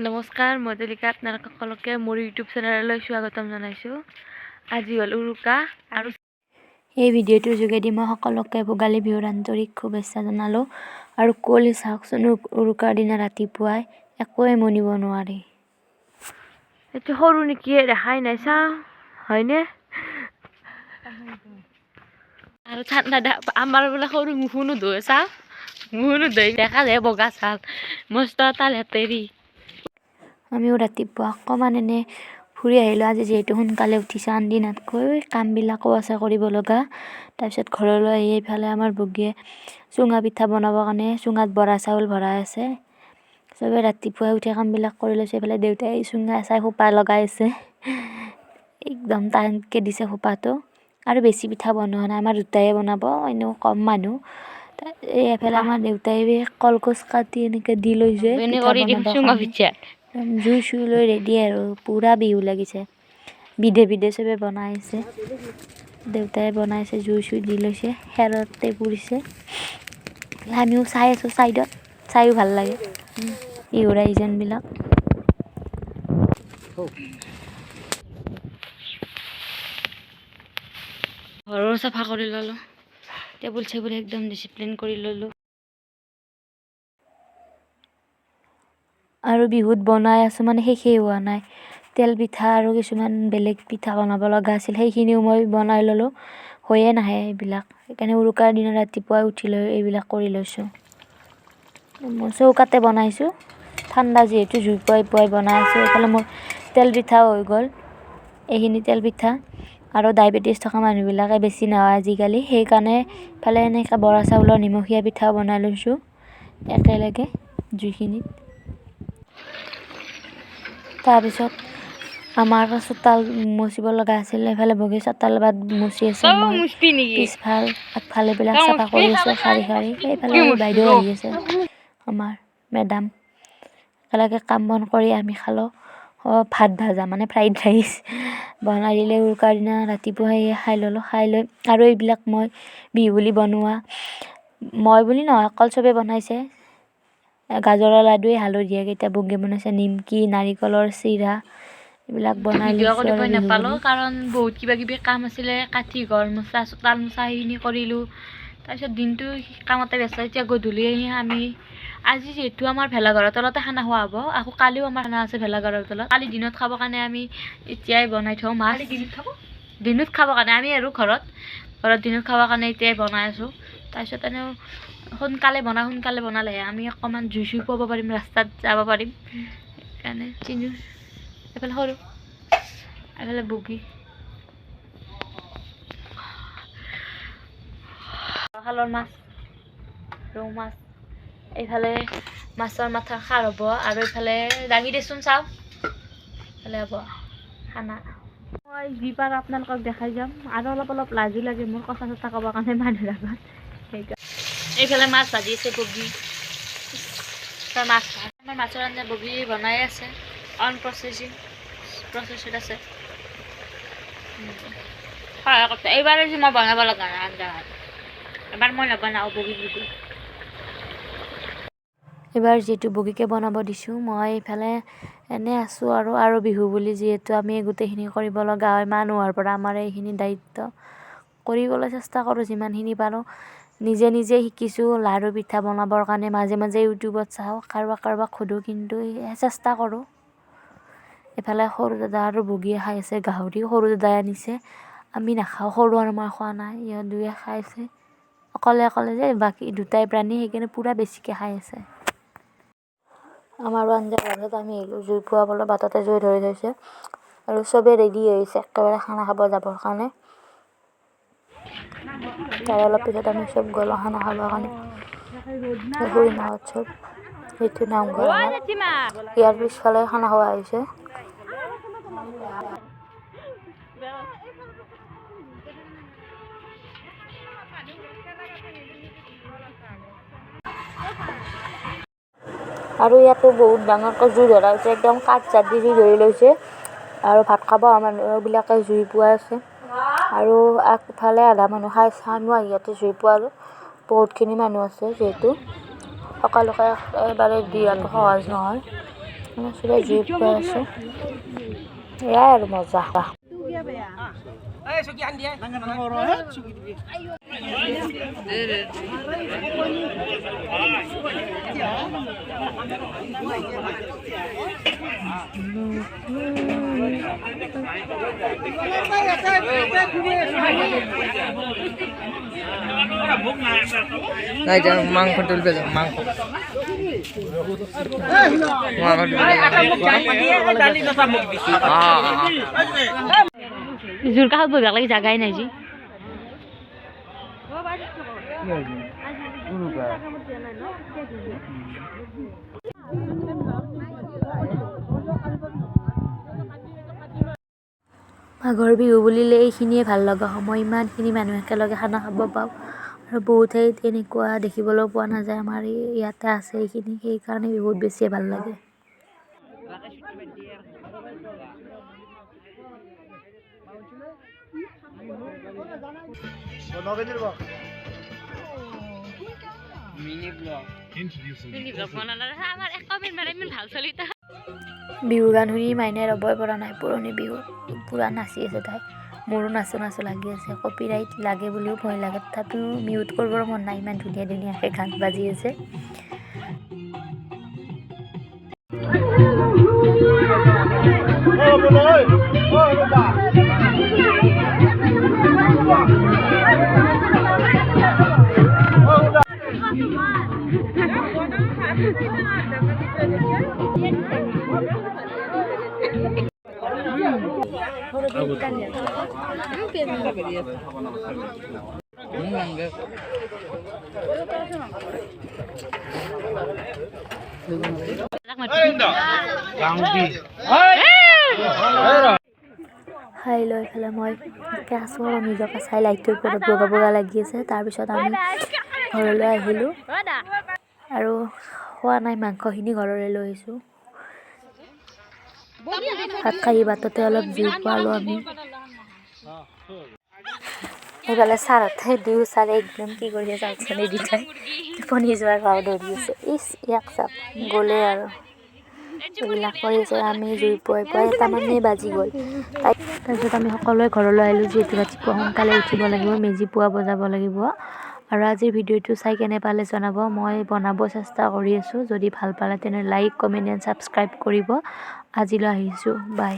নমস্কাৰ, মই তুলিকা আপোনালোক সকলোকে মোৰ ইউটিউব চেনেললৈ স্বাগতম জনাইছোঁ। আজি হ'ল উৰুকা আৰু এই ভিডিঅ'টোৰ যোগেদি মই সকলোকে ভোগালী বিহুৰ আন্তৰিক শুভেচ্ছা জনালোঁ। আৰু কুঁৱলী চাওকচোন, উৰুকাৰ দিনা ৰাতিপুৱাই একোৱে মনিব নোৱাৰি। এইটো সৰু নেকি, দেখাই নাই, চাওঁ হয়নে? আৰু ঠাণ্ডা আমাৰ বোলে সৰু মুখো নোধোৱে, চাওঁ মুখো নোধোৱে, দেখা যায় বগা চাল মস্ত তাল হেতেৰি। আমিও ৰাতিপুৱা অকণমান এনে ফুৰি আহিলোঁ। আজি যিহেতু সোনকালে উঠিছে, আন দিনাতকৈ কামবিলাকো আছে কৰিব লগা। তাৰপিছত ঘৰলৈ আহি এইফালে আমাৰ বগীয়ে চুঙা পিঠা বনাবৰ কাৰণে চুঙাত বৰা চাউল ভৰাই আছে। চবে ৰাতিপুৱাই উঠি কামবিলাক কৰি লৈছে। এইফালে দেউতাই চুঙা চাই সোপা লগাই আছে, একদম টানকৈ দিছে সোপাটো। আৰু বেছি পিঠা বনোৱা নাই, আমাৰ দুটাই বনাব, এনেও কম মানুহ। এইফালে আমাৰ দেউতাই কলগছ কাটি এনেকৈ দি লৈছে পিঠা বনাবৰ কাৰণে। জুই চুই লৈ ৰেডি আৰু পুৰা বিহু লাগিছে। বিধে বিধে চবে বনাইছে, দেউতাই বনাইছে, জুই চুই দি লৈছে, খেৰতে পুৰিছে। আমিও চাই আছোঁ চাইডত, চাইও ভাল লাগে বিহুৰ আয়োজনবিলাক। ঘৰৰ চাফা কৰি ল'লোঁ, টেবুল চেবুল একদম ডিচিপ্লিন কৰি ল'লোঁ। আৰু বিহুত বনাই আছোঁ মানে শেষেই হোৱা নাই। তেল পিঠা আৰু কিছুমান বেলেগ পিঠা বনাব লগা আছিল, সেইখিনিও মই বনাই ল'লোঁ। হৈয়ে নাহে এইবিলাক, সেইকাৰণে উৰুকাৰ দিনা ৰাতিপুৱাই উঠি লৈ এইবিলাক কৰি লৈছোঁ। মই চৌকাতে বনাইছোঁ, ঠাণ্ডা যিহেতু জুই পুৱাই পুৱাই বনাই আছোঁ। এইফালে মোৰ তেল পিঠাও হৈ গ'ল। এইখিনি তেল পিঠা আৰু ডায়েবেটিছ থকা মানুহবিলাকে বেছি নহয় আজিকালি, সেইকাৰণে ইফালে এনেকৈ বৰা চাউলৰ নিমখীয়া পিঠাও বনাই লৈছোঁ একেলগে জুইখিনিত। তাৰপিছত আমাৰ চোতাল মুচিব লগা আছিল, এইফালে বগী চোতাল বাদ মুচি আছে, মই পিছফাল আগফাল এইবিলাক চাফা কৰি আছোঁ শাৰী শাৰী। সেইফালে বাইদেউ আহি আছে, আমাৰ মেডাম। একেলগে কাম বন কৰি আমি খালোঁ ভাত ভাজা, মানে ফ্ৰাইড ৰাইচ বনাই দিলে উৰুকাৰ দিনা ৰাতিপুৱাই খাই ল'লোঁ। খাই লৈ আৰু এইবিলাক মই বিহু বুলি বনোৱা, মই বুলি নহয় অকল চবেই বনাইছে। গাজৰৰ লাডুৱে হালধীয়াকৈ এতিয়া বগীয়ে বনাইছে, নিমকি, নাৰিকলৰ চিৰা, এইবিলাক বনাই ভিডিঅ' লৈছোঁ আৰু কৰিব বিহু নাপালোঁ, বুলি। কাৰণ বহুত কিবা কিবি কাম আছিলে। কাঠি ঘৰ মোচা, চোতাল মোচা সেইখিনি কৰিলোঁ। তাৰপিছত দিনটো কামতে ব্যস্ত। এতিয়া গধূলি আমি আজি যিহেতু আমাৰ ভেলাঘৰৰ তলতে খানা খোৱা হ'ব, আকৌ কালিও আমাৰ খানা আছে ভেলাঘৰৰ তলত। কালি দিনত খাবৰ কাৰণে আমি এতিয়াই বনাই থওঁ মাছ। দিনত খাবৰ কাৰণে আমি আৰু ঘৰত দিনত খাবৰ কাৰণে এতিয়াই বনাই আছোঁ। তাৰপিছত এনেও সোনকালে বনালেহে আমি অকণমান জুই চুই পুৱাব পাৰিম, ৰাস্তাত যাব পাৰিম। সেইকাৰণে চিনি এইফালে সৰু, এইফালে বগী। খালৰ মাছ, ৰৌ মাছ, এইফালে মাছৰ মাথা খাৰ হ'ব, আৰু এইফালে দাঙি দেচোন চাওঁ, এইফালে হ'ব খানা। মই যি পাৰোঁ আপোনালোকক দেখাই যাম, আৰু অলপ অলপ লাজো লাগে মোৰ কথা চথা ক'বৰ কাৰণে মানুহৰ আগত। সেইকাৰণে এইফালে মাছ ভাজি আছে বগী, মাছ আমাৰ মাছৰ আঞ্জা বগী বনাই আছে, অন প্ৰচেছত আছে। হয় কৈছে এইবাৰ যে মই বনাব লগা নাই আঞ্জা ভাত, এবাৰ মই নবনাওঁ বগী। এইবাৰ যিহেতু বগীকে বনাব দিছোঁ, মই এইফালে এনেই আছোঁ আৰু বিহু বুলি যিহেতু আমি গোটেইখিনি কৰিব লগা হয়, মানুহৰ পৰা আমাৰ এইখিনি দায়িত্ব কৰিবলৈ চেষ্টা কৰোঁ যিমানখিনি পাৰোঁ। নিজে নিজে শিকিছোঁ লাড়ু পিঠা বনাবৰ কাৰণে, মাজে মাজে ইউটিউবত চাওঁ, কাৰোবাক সোধোঁ, কিন্তু চেষ্টা কৰোঁ। এইফালে সৰু দাদা আৰু বগীয়ে খাই আছে গাহৰি, সৰু দাদাই আনিছে, আমি নাখাওঁ, সৰু আৰু মই খোৱা নাই, ইহঁত দুয়ে খাইছে অকলে অকলে যে, বাকী দুটাই প্ৰাণী, সেইকাৰণে পূৰা বেছিকৈ খাই আছে। আমাৰো আঞ্জা ভাতত আমি আহিলোঁ জুই পুৱাবলৈ, বাটতে জুই ধৰি থৈছে আৰু চবেই ৰেডি হৈছে একেবাৰে খানা খাব যাবৰ কাৰণে। তাৰে অলপ পিছত আমি চব গ'লোঁ খানা খাবৰ কাৰণে। খুৰী মাহঁত চব, সেইটো নামঘৰ আমাৰ, ইয়াৰ পিছফালে খানা খোৱা হৈছে। আৰু ইয়াতো বহুত ডাঙৰকৈ জুই ধৰা হৈছে, একদম কাঠ চাঠ দি জুই ধৰি লৈছে, আৰু ভাত খাব মানুহবিলাকে জুই পুৱাই আছে। আৰু আগফালে আধা মানুহ খাইছে, আমিও আহি ইয়াতে জুই পুৱালোঁ, বহুতখিনি মানুহ আছে যিহেতু, সকলোকে এবাৰে দিয়াটো সহজ নহয়। চুৰা জুইত পোৱা আছোঁ এয়াই আৰু মজা মাংস তুলবে মাংস জোৰ কাষত বহিব লাগি জাগাই নাই যি মাঘৰ বিহু বুলিলে এইখিনিয়ে ভাল লগা সময় ইমানখিনি মানুহ একেলগে খানা খাব পাওঁ আৰু বহুত ঠাইত এনেকুৱা দেখিবলৈ পোৱা নাযায় আমাৰ ইয়াতে আছে এইখিনি সেইকাৰণে বহুত বেছিয়ে ভাল লাগে বিহু গান শুনি মাইনাই ৰ'বই পৰা নাই পুৰণি বিহু পূৰা নাচি আছে তাই মোৰো নাচো নাচো লাগি আছে কপিৰাইট লাগে বুলিও ভয় লাগে তথাপিও মিউট কৰিবৰ মন নাই ইমান ধুনীয়া ধুনীয়াকৈ গান বাজি আছে খাই লৈ পেলাই মই আছোঁ আৰু নিজকে চাই লাইটটোৰ ওপৰত বগা বগা লাগি আছে তাৰপিছত আমি ঘৰলৈ আহিলোঁ আৰু খোৱা নাই মাংসখিনি ঘৰলৈ লৈ আহিছোঁ ভাত খাই বাটতে অলপ জুই পোৱালোঁ আমি সেইফালে ছাৰহঁতে দিওঁ ছাৰে একদম কি কৰি আছে আলচনি দি থৈ টোপনি যোৱাৰ ভাও ধৰি আছে ইয়াক চাপ গ'লে আৰু এইবিলাক কৰি আছে আমি জুই পুৱাই এটামানেই বাজি গ'ল তাৰপিছত আমি সকলোৱে ঘৰলৈ আহিলোঁ যিহেতু ৰাতিপুৱা সোনকালে উঠিব লাগিব মেজি পুৱা বজাব লাগিব আৰু আজিৰ ভিডিঅ'টো চাই কেনে পালে জনাব মই বনাব চেষ্টা কৰি আছোঁ যদি ভাল পালে তেনে লাইক কমেণ্ট এণ্ড ছাবস্ক্ৰাইব কৰিব আজিলৈ আহিছোঁ বাই